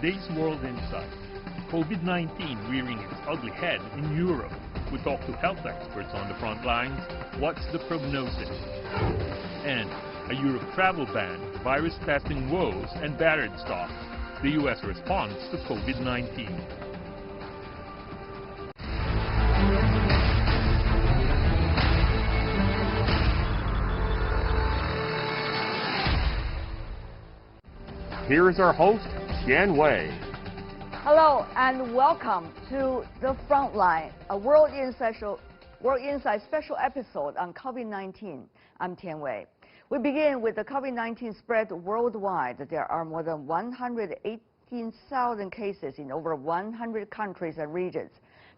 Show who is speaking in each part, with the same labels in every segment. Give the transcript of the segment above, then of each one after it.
Speaker 1: today's World Insight. COVID-19 rearing its ugly head in Europe. We talk to health experts on the front lines. What's the prognosis? And a Europe travel ban, virus testing woes, and battered stock. The U.S. response to COVID-19. Here is our host, Xian Wei.
Speaker 2: Hello and welcome to The Frontline, a World Insight special episode on COVID-19. I'm Tian Wei. We begin with the COVID-19 spread worldwide. There are more than 118,000 cases in over 100 countries and regions.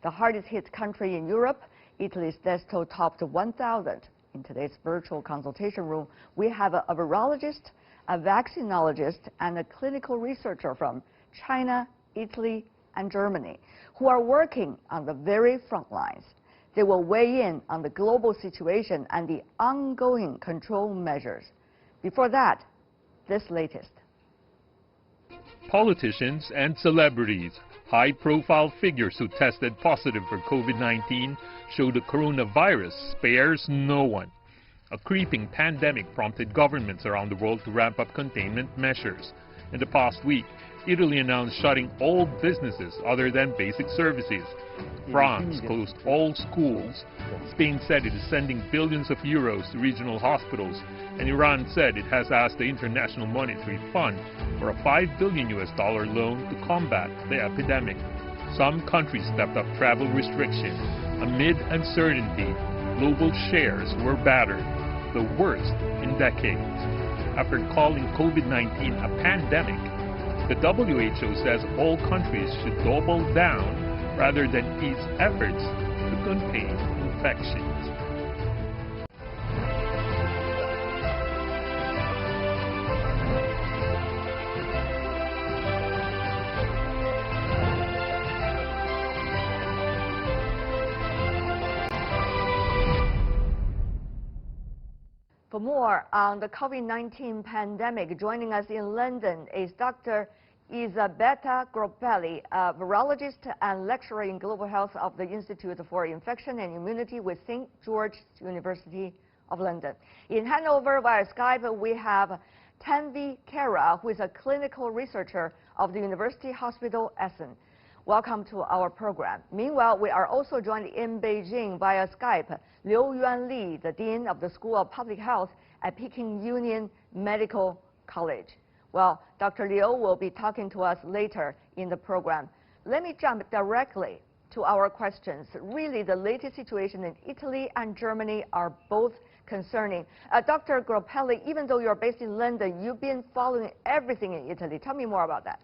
Speaker 2: The hardest hit country in Europe, Italy's death toll topped 1,000. In today's virtual consultation room, we have a virologist, a vaccinologist, and a clinical researcher from China, Italy, and Germany, who are working on the very front lines. They will weigh in on the global situation and the ongoing control measures. Before that, this latest.
Speaker 1: Politicians and celebrities, high-profile figures who tested positive for COVID-19 show the coronavirus spares no one. A creeping pandemic prompted governments around the world to ramp up containment measures. In the past week, Italy announced shutting all businesses other than basic services. France closed all schools. Spain said it is sending billions of euros to regional hospitals. And Iran said it has asked the International Monetary Fund for a $5 billion loan to combat the epidemic. Some countries stepped up travel restrictions. Amid uncertainty, global shares were battered, the worst in decades. After calling COVID-19 a pandemic, the WHO says all countries should double down rather than ease efforts to contain infections.
Speaker 2: For more on the COVID-19 pandemic, joining us in London is Dr. Elisabetta Groppelli, a virologist and lecturer in global health of the Institute for Infection and Immunity with St. George's University of London. In Hanover via Skype, we have Tanvi Kara, who is a clinical researcher of the University Hospital Essen. Welcome to our program. Meanwhile, we are also joined in Beijing via Skype, Liu Yuanli, the Dean of the School of Public Health at Peking Union Medical College. Well, Dr. Liu will be talking to us later in the program. Let me jump directly to our questions. Really, the latest situation in Italy and Germany are both concerning. Dr. Groppelli, even though you're based in London, you've been following everything in Italy. Tell me more about that.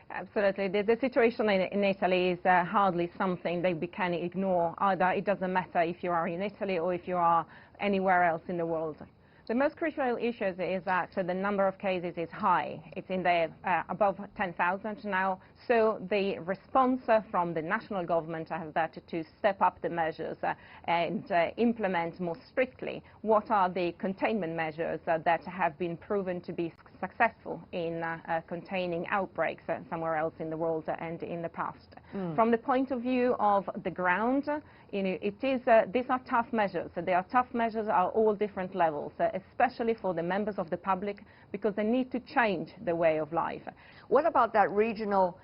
Speaker 3: Absolutely. The situation in Italy is hardly something that we can ignore either. It doesn't matter if you are in Italy or if you are anywhere else in the world. The most crucial issue is that the number of cases is high. It's in the above 10,000 now. So the response from the national government has that to step up the measures and implement more strictly what are the containment measures that have been proven to be successful in containing outbreaks somewhere else in the world and in the past. From the point of view of the ground, these are tough measures. They are tough measures at all different levels, especially for the members of the public, because they need to change the way of life.
Speaker 2: What about that regional,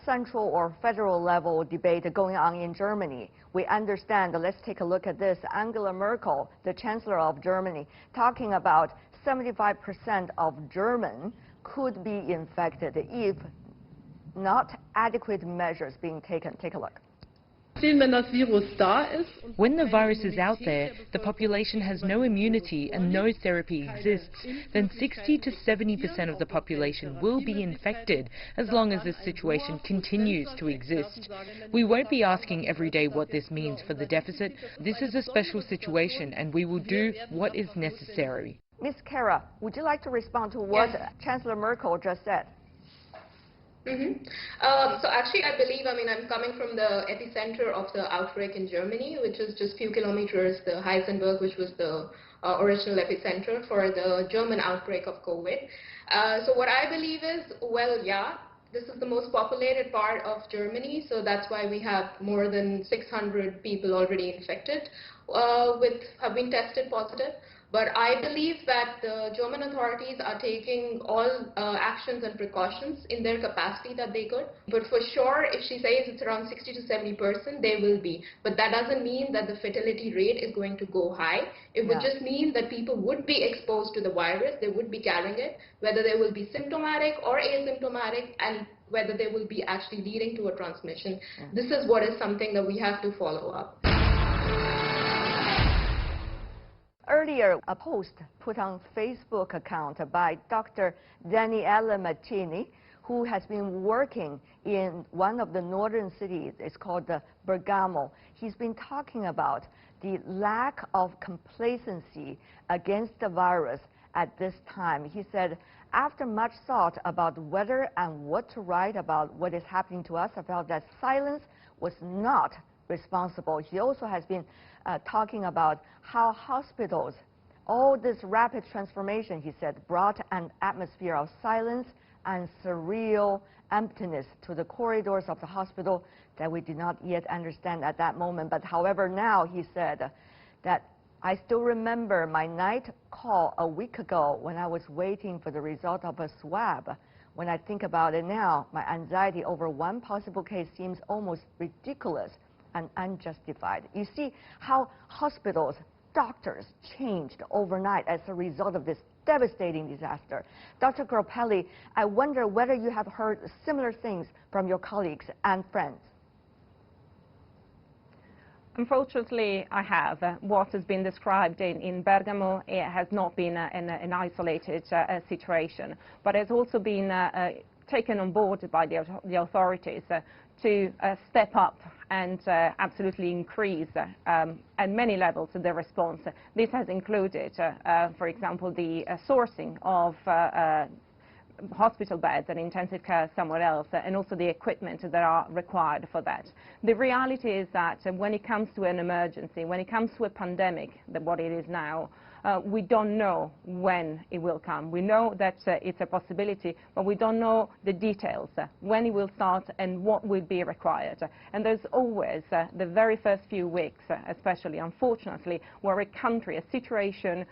Speaker 2: central or federal level debate going on in Germany? We understand, let's take a look at this, Angela Merkel, the Chancellor of Germany, talking about 75% of Germans could be infected if not adequate measures being taken. Take a look.
Speaker 4: When the virus is out there, the population has no immunity and no therapy exists, then 60 to 70% of the population will be infected as long as this situation continues to exist. We won't be asking every day what this means for the deficit. This is a special situation and we will do what is necessary.
Speaker 2: Ms. Kara, would you like to respond to what Chancellor Merkel just said?
Speaker 5: So actually, I believe, I'm coming from the epicenter of the outbreak in Germany, which is just few kilometers, the Heisenberg, which was the original epicenter for the German outbreak of COVID. So what I believe is, well, yeah, this is the most populated part of Germany, so that's why we have more than 600 people already infected have been tested positive. But I believe that the German authorities are taking all actions and precautions in their capacity that they could. But for sure, if she says it's around 60 to 70%, they will be. But that doesn't mean that the fatality rate is going to go high. It would just mean that people would be exposed to the virus, they would be carrying it, whether they will be symptomatic or asymptomatic, and whether they will be actually leading to a transmission. This is what is something that we have to follow up.
Speaker 2: Earlier, a post put on Facebook account by Dr. Daniele Mattini, who has been working in one of the northern cities. It's called Bergamo. He's been talking about the lack of complacency against the virus at this time. He said, after much thought about whether and what to write about what is happening to us, I felt that silence was not responsible. He also has been talking about how hospitals, all this rapid transformation, he said, brought an atmosphere of silence and surreal emptiness to the corridors of the hospital that we did not yet understand at that moment. But however, now he said that I still remember my night call a week ago when I was waiting for the result of a swab. When I think about it now, my anxiety over one possible case seems almost ridiculous and unjustified. You see how hospitals, doctors changed overnight as a result of this devastating disaster. Dr. Groppelli, I wonder whether you have heard similar things from your colleagues and friends.
Speaker 3: Unfortunately, I have. What has been described in Bergamo, it has not been an isolated situation, but has also been taken on board by the authorities to step up and absolutely increase at many levels the response. This has included, for example, the sourcing of hospital beds and intensive care somewhere else, and also the equipment that are required for that. The reality is that when it comes to an emergency, when it comes to a pandemic, what it is now, we don't know when it will come. We know that it's a possibility, but we don't know the details, when it will start and what will be required. And there's always, the very first few weeks, especially, unfortunately, where a country, a situation,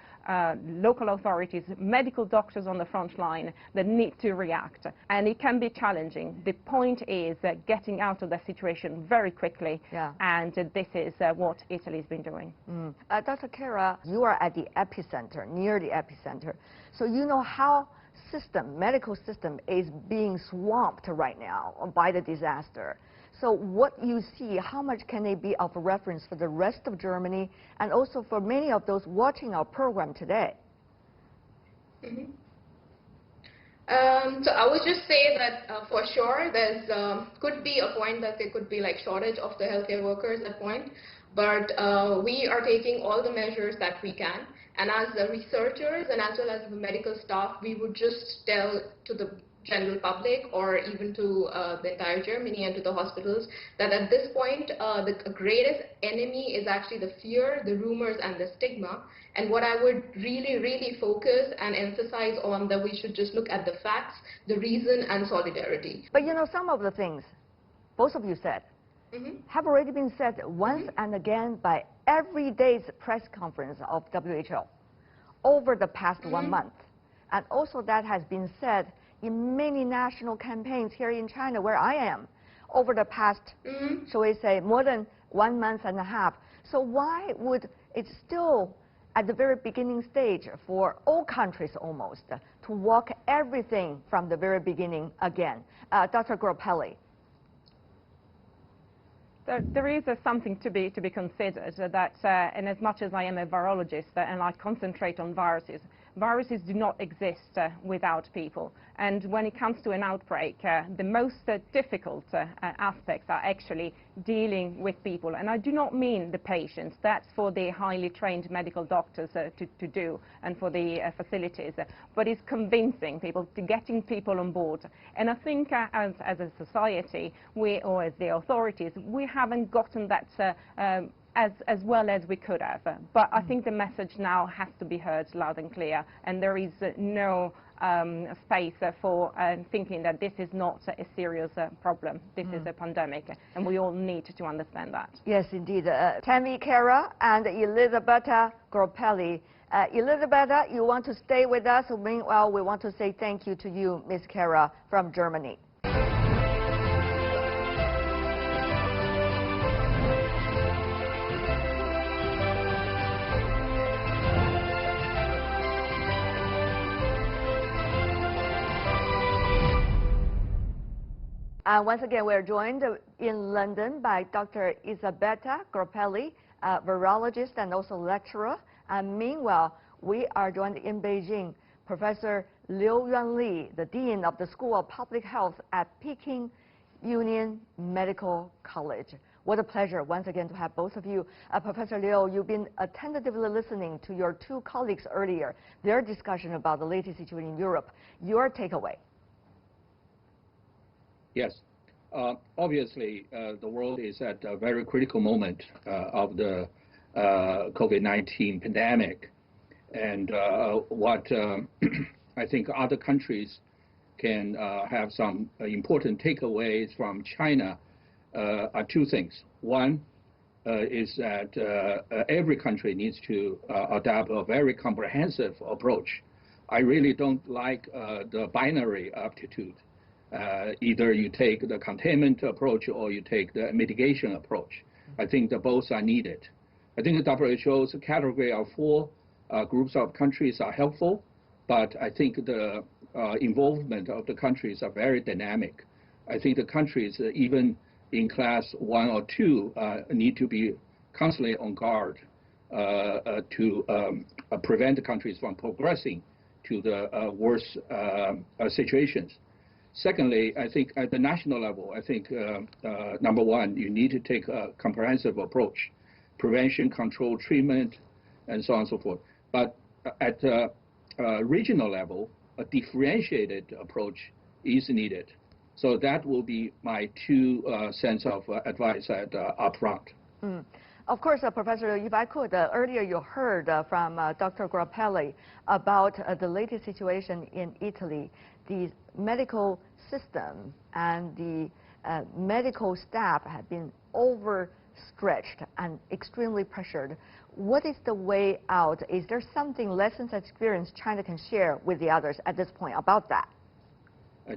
Speaker 3: local authorities, medical doctors on the front line that need to react. And it can be challenging. The point is getting out of that situation very quickly, and this is what Italy's been doing.
Speaker 2: Dr. Kara, you are at the epicenter, near the epicenter. So you know how medical system is being swamped right now by the disaster. So what you see, how much can it be of a reference for the rest of Germany and also for many of those watching our program today?
Speaker 5: So I would just say that for sure there's could be a point that there could be like shortage of the healthcare workers at point, but we are taking all the measures that we can. And as the researchers and as well as the medical staff, we would just tell to the general public or even to the entire Germany and to the hospitals that at this point the greatest enemy is actually the fear, the rumors and the stigma. And what I would really focus and emphasize on that we should just look at the facts, the reason and solidarity.
Speaker 2: But you know, some of the things both of you said have already been said once and again by every day's press conference of WHO over the past 1 month. And also that has been said in many national campaigns here in China, where I am, over the past, shall we say, more than 1.5 months. So why would it still, at the very beginning stage, for all countries almost, to walk everything from the very beginning again? Dr. Groppelli.
Speaker 3: There is something to be considered, that and as much as I am a virologist and I concentrate on viruses, viruses do not exist without people. And when it comes to an outbreak, the most difficult aspects are actually dealing with people. And I do not mean the patients. That's for the highly trained medical doctors to do and for the facilities. But it's convincing people, to getting people on board. And I think as a society, or as the authorities, we haven't gotten that as well as we could have. But I think the message now has to be heard loud and clear, and there is no space for thinking that this is not a serious problem. This is a pandemic, and we all need to understand that.
Speaker 2: Yes, indeed. Tammy Cara and Elisabetta Groppelli. Elisabetta, you want to stay with us? Meanwhile, we want to say thank you to you, Ms. Cara, from Germany. Once again, we're joined in London by Dr. Elisabetta Groppelli, virologist and also lecturer. And meanwhile, we are joined in Beijing, Professor Liu Yuanli, the Dean of the School of Public Health at Peking Union Medical College. What a pleasure once again to have both of you. Professor Liu, you've been attentively listening to your two colleagues earlier, their discussion about the latest situation in Europe. Your takeaway?
Speaker 6: Yes. Obviously, the world is at a very critical moment of the COVID-19 pandemic. And what I think other countries can have some important takeaways from China are two things. One is that every country needs to adopt a very comprehensive approach. I really don't like the binary aptitude. Either you take the containment approach or you take the mitigation approach. I think that both are needed. I think the WHO's category of 4 groups of countries are helpful, but I think the involvement of the countries are very dynamic. I think the countries, even in class 1 or 2, need to be constantly on guard to prevent the countries from progressing to the worst situations. Secondly, I think at the national level, I think number one, you need to take a comprehensive approach, prevention, control, treatment, and so on and so forth. But at the regional level, a differentiated approach is needed. So that will be my 2 cents of advice at upfront.
Speaker 2: Of course, Professor, if I could, earlier you heard from Dr. Groppelli about the latest situation in Italy. The medical system and the medical staff have been overstretched and extremely pressured. What is the way out? Is there something, lessons experience China can share with the others at this point about that?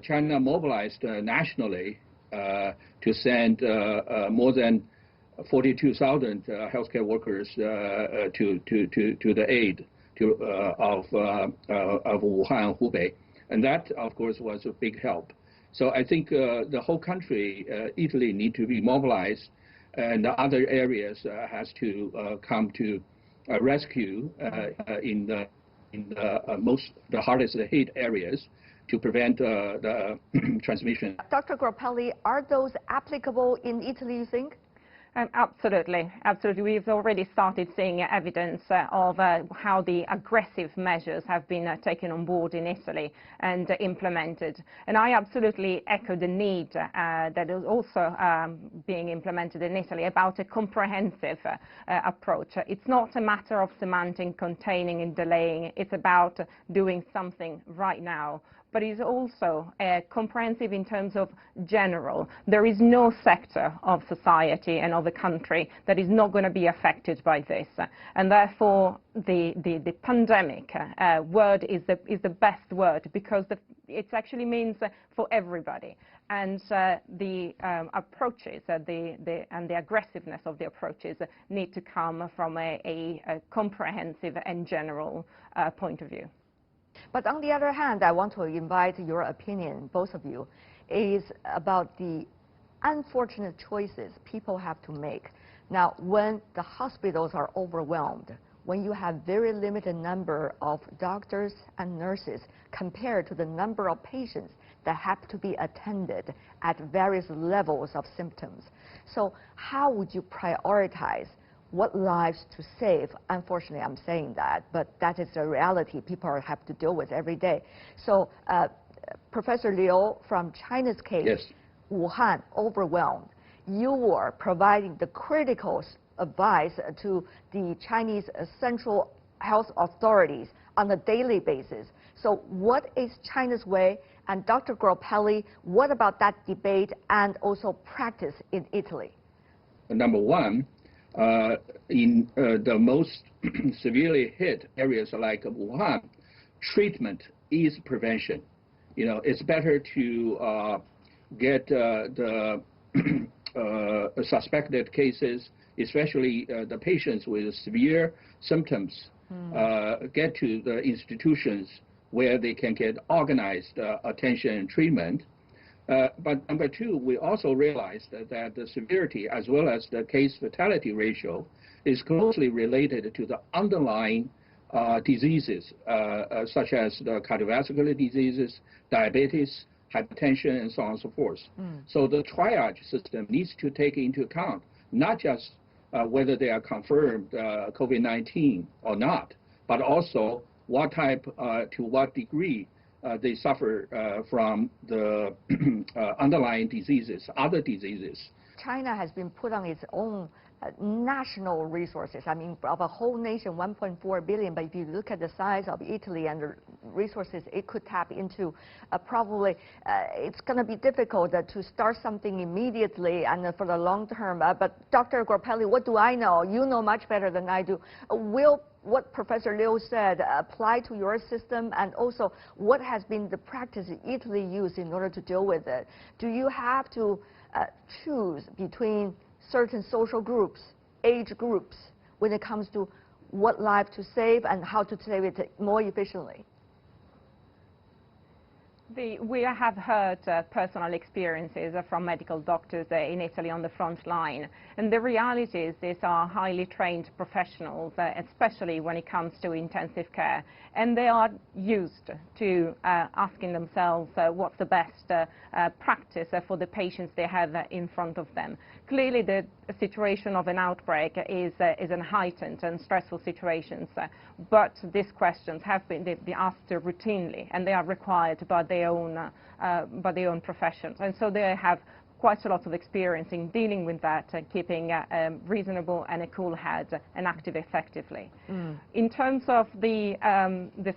Speaker 6: China mobilized nationally to send more than 42,000 healthcare workers to the aid of Wuhan, Hubei. And that, of course, was a big help. So I think the whole country, Italy, need to be mobilized, and the other areas has to come to rescue in the hardest hit areas to prevent the transmission.
Speaker 2: Dr. Groppelli, are those applicable in Italy, you think?
Speaker 3: Absolutely, absolutely. We've already started seeing evidence of how the aggressive measures have been taken on board in Italy and implemented. And I absolutely echo the need that is also being implemented in Italy about a comprehensive approach. It's not a matter of semantic containing and delaying. It's about doing something right now. But it's also comprehensive in terms of general. There is no sector of society and of a country that is not going to be affected by this. And therefore, the pandemic word is the best word, because it actually means for everybody. And the approaches and the aggressiveness of the approaches need to come from a comprehensive and general point of view.
Speaker 2: But on the other hand, I want to invite your opinion, both of you, is about the unfortunate choices people have to make. Now, when the hospitals are overwhelmed, when you have very limited number of doctors and nurses compared to the number of patients that have to be attended at various levels of symptoms. So how would you prioritize what lives to save? Unfortunately, I'm saying that, but that is the reality people have to deal with every day. So, Professor Liu, from China's case,
Speaker 6: yes.
Speaker 2: Wuhan overwhelmed, you were providing the critical advice to the Chinese central health authorities on a daily basis. So what is China's way? And Dr. Groppelli, what about that debate and also practice in Italy?
Speaker 6: Number one, in the most severely hit areas like Wuhan, treatment is prevention. You know, it's better to get the suspected cases, especially the patients with severe symptoms, get to the institutions where they can get organized attention and treatment. But number two, we also realized that the severity as well as the case fatality ratio is closely related to the underlying diseases, such as the cardiovascular diseases, diabetes, hypertension, and so on and so forth. So the triage system needs to take into account not just whether they are confirmed COVID-19 or not, but also what type, to what degree they suffer from the underlying diseases, other diseases.
Speaker 2: China has been put on its own national resources. I mean, of a whole nation, 1.4 billion. But if you look at the size of Italy and the resources it could tap into, probably it's going to be difficult to start something immediately and for the long term. But Dr. Groppelli, what do I know? You know much better than I do. Will what Professor Liu said apply to your system, and also what has been the practice Italy used in order to deal with it? Do you have to choose between certain social groups, age groups, when it comes to what life to save and how to save it more efficiently?
Speaker 3: We have heard personal experiences from medical doctors in Italy on the front line. And the reality is these are highly trained professionals, especially when it comes to intensive care. And they are used to asking themselves what's the best practice for the patients they have in front of them. Clearly, the situation of an outbreak is a heightened and stressful situation, but these questions have been asked routinely, and they are required by their own professions. And so they have quite a lot of experience in dealing with that, keeping a reasonable and a cool head and active effectively. In terms of the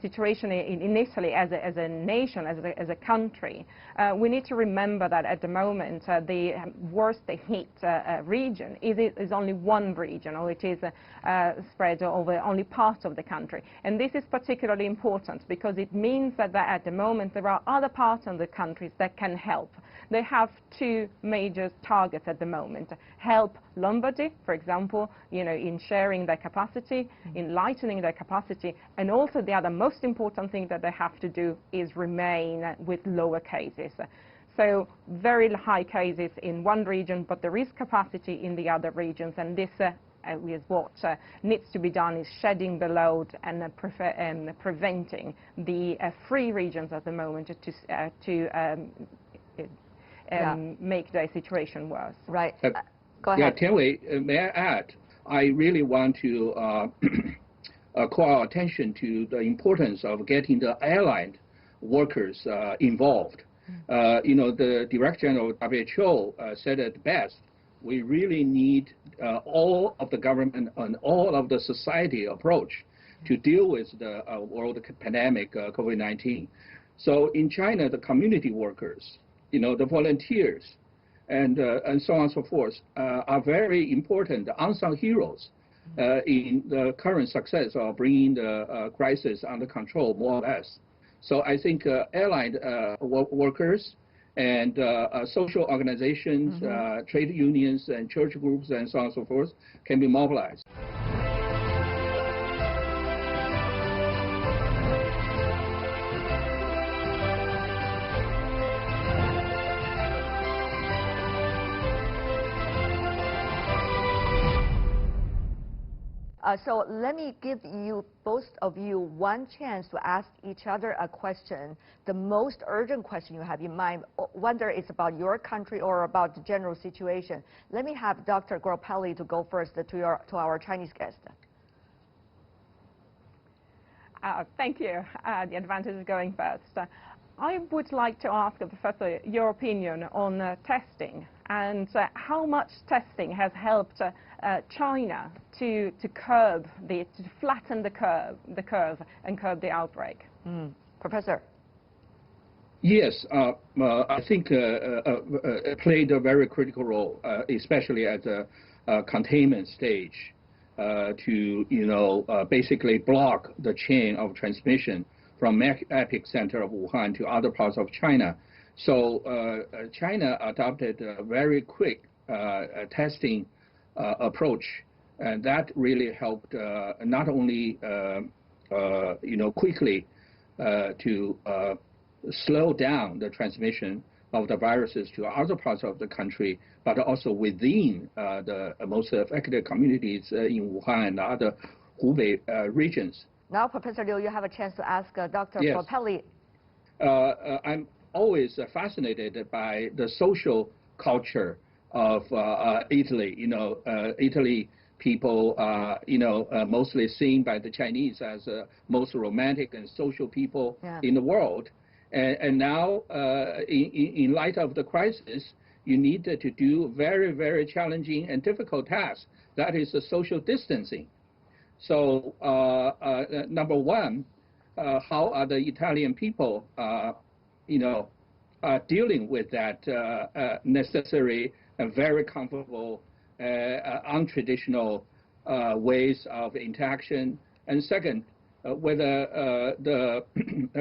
Speaker 3: situation in Italy as a nation, as a country, we need to remember that at the moment the worst hit region is only one region, or it is spread over only part of the country. And this is particularly important because it means that at the moment there are other parts of the countries that can help. They have two major targets at the moment. Help Lombardy, for example, in sharing their capacity, in lightening their capacity, and also the other most important thing that they have to do is remain with lower cases. So very high cases in one region, but there is capacity in the other regions, and this is what needs to be done, is shedding the load and preventing the free regions at the moment to make the situation worse.
Speaker 2: Right. Go ahead.
Speaker 6: Yeah, Tianwei, may I add, I really want to call our attention to the importance of getting the airline workers involved. The Director General of WHO said it best. We really need all of the government and all of the society approach to deal with the world pandemic, COVID-19. So in China, the community workers, the volunteers, and so on and so forth, are very important, unsung heroes in the current success of bringing the crisis under control, more or less. So I think airline workers and social organizations, trade unions, and church groups, and so on and so forth, can be mobilized.
Speaker 2: So let me give you, both of you, one chance to ask each other a question, the most urgent question you have in mind, whether it's about your country or about the general situation. Let me have Dr. Groppelli to go first to our Chinese guest.
Speaker 3: Thank you. The advantage of going first. I would like to ask Professor your opinion on testing and how much testing has helped China to flatten the curve and curb the outbreak?
Speaker 2: Professor.
Speaker 6: Yes, I think it played a very critical role, especially at the containment stage, to basically block the chain of transmission from epicenter of Wuhan to other parts of China. So China adopted a very quick testing approach, and that really helped not only quickly to slow down the transmission of the viruses to other parts of the country, but also within the most affected communities in Wuhan and other Hubei regions.
Speaker 2: Now, Professor Liu, you have a chance to ask Dr.
Speaker 6: Yes.
Speaker 2: Groppelli.
Speaker 6: I'm always fascinated by the social culture of Italy. Italy people, mostly seen by the Chinese as most romantic and social people in the world. And now, in light of the crisis, you need to do very, very challenging and difficult tasks. That is the social distancing. So, number one, how are the Italian people, dealing with that necessary and very comfortable, untraditional ways of interaction? And second, whether the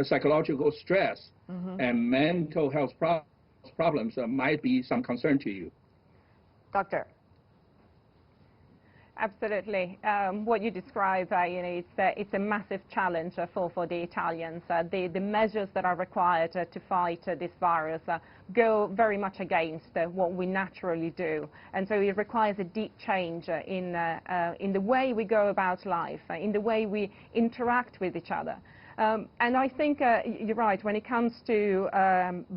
Speaker 6: psychological stress and mental health problems might be some concern to you.
Speaker 2: Doctor.
Speaker 3: Absolutely. What you describe, it's a massive challenge for the Italians. The measures that are required to fight this virus go very much against what we naturally do. And so it requires a deep change in the way we go about life, in the way we interact with each other. And I think you're right, when it comes to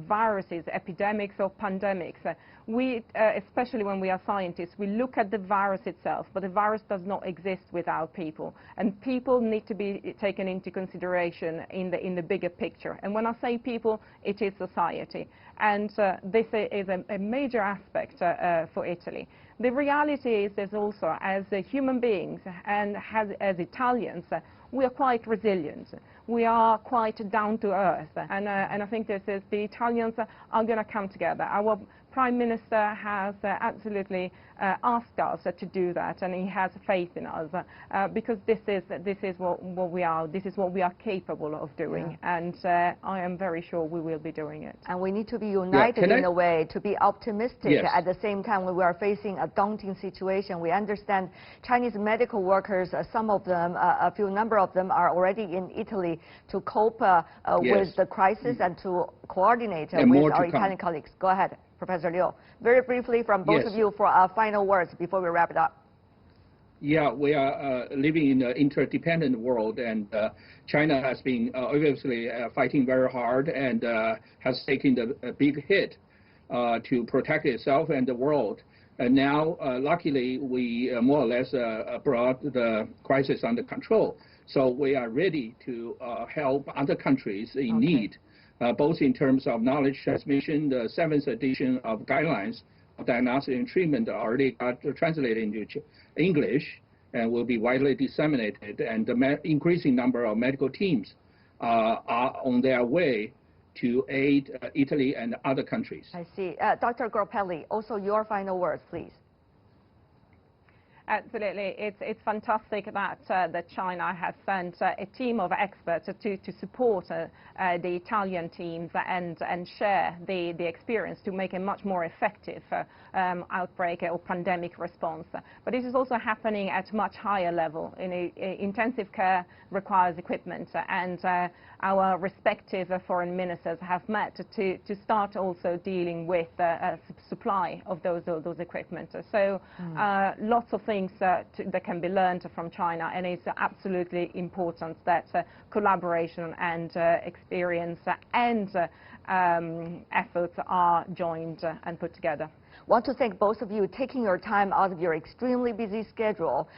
Speaker 3: viruses, epidemics or pandemics, we, especially when we are scientists, we look at the virus itself, but the virus does not exist without people. And people need to be taken into consideration in the bigger picture. And when I say people, it is society. And this is a major aspect for Italy. The reality is there's also, as human beings and as Italians, we are quite resilient. We are quite down to earth. And I think the Italians are going to come together. Our Prime Minister has absolutely asked us to do that, and he has faith in us because this is what we are. This is what we are capable of doing, and I am very sure we will be doing it.
Speaker 2: And we need to be united in a way to be optimistic. At the same time, when we are facing a daunting situation, we understand Chinese medical workers. Some of them, a few number of them, are already in Italy to cope with the crisis and to coordinate with our Italian colleagues. Go ahead, Professor Liu. Very briefly from both of you for our final words before we wrap it up.
Speaker 6: Yeah, we are living in an interdependent world, and China has been obviously fighting very hard and has taken a big hit to protect itself and the world. And now, luckily, we more or less brought the crisis under control. So we are ready to help other countries in need, both in terms of knowledge transmission. The 7th edition of guidelines of diagnosis and treatment already got translated into English and will be widely disseminated. And the increasing number of medical teams are on their way to aid Italy and other countries.
Speaker 2: I see. Dr. Groppelli, also your final words, please.
Speaker 3: Absolutely. It's fantastic that China has sent a team of experts to support the Italian teams and share the experience to make a much more effective outbreak or pandemic response. But this is also happening at much higher level. Intensive care requires equipment, and our respective foreign ministers have met to start also dealing with supply of those equipment. So lots of things that can be learned from China, and it's absolutely important that collaboration and experience and efforts are joined and put together.
Speaker 2: want to thank both of you taking your time out of your extremely busy schedule.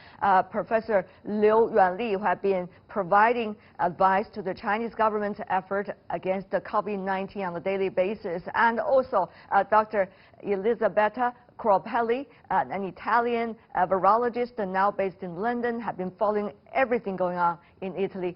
Speaker 2: Professor Liu Yuanli, who have been providing advice to the Chinese government's effort against the COVID-19 on a daily basis, and also Dr. Elisabetta Cropelli, an Italian virologist and now based in London, have been following everything going on in Italy.